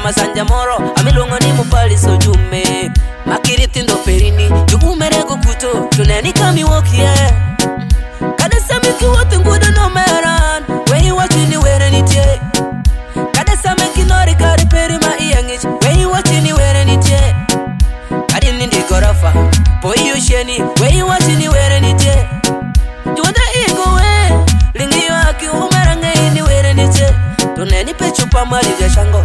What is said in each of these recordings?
kama sanja moro amilongo ni mupali so jume makiriti ndo perini jumere kukuto tuneni kami wokie kada samiki wote ngudo no meran we watching where ni tie kada samiki nori kari peri ma iangich we watching where ni tie kadi ndi gorofa boy usheni we watching where ni tie juda ego we lingi waki umera ngai ni where ni tie tuneni pechupa mali ya shango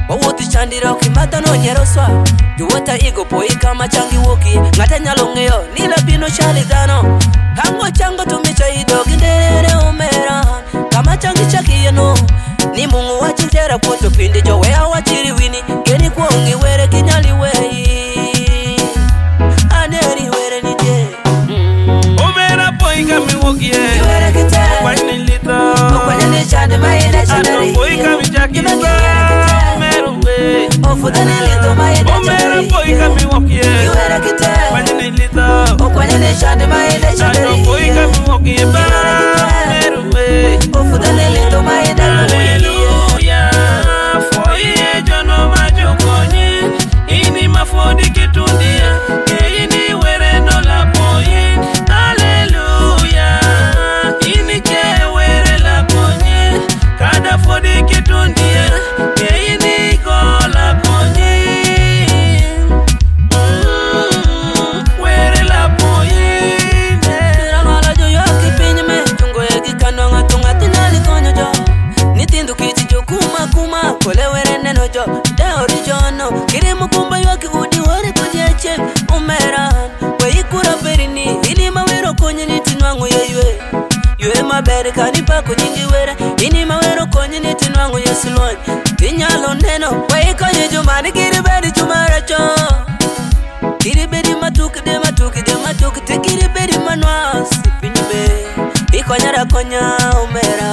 wawuti chandira ukimata no nyeroswa juwata ego boy kama changi woki ngata nyalongeyo nila bino shali dano hango chango tumicha idogi nderere umera kama changi chaki yeno ni mungu wachintera poto pindi jo wea wachiri wini geni kuongi were kinyali wei aneri were ni je umera boy kami woki were kite kwani lito kwani ni chande maile chandari boy kami chaki umera we ofudani lito maile umera boy kami woki were kite kwani lito kwani ni chande maile chandari boy kami woki umera we ofudani lito maile hallelujah for ye jono majokoni ini mafodi kitundia ini were no la boy hallelujah ini ke were la boy kada fodi kitundia ini ko la boy were la boy tira mala jo yoki pinyme tungo egi kanonga tunga tinali konyo jo nitindu kiti jo kuma kole were neno jo de orijono kiri mukumba yoki udi wori kujeche umeran we ikura berini ini mawero konye nitinwangu yeywe yue mabere kanipa kunyingi were ini mawero konye nitinwangu yesilon tinyalo neno we ikonye jumani kiri bedi chumara cho kiri bedi matuki de tikiri bedi manwasi pinyube ikonyara konya umera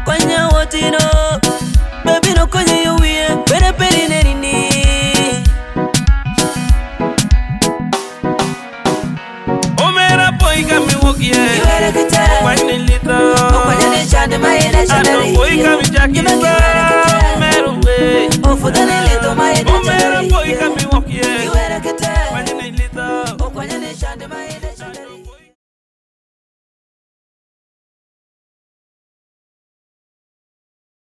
konya wotino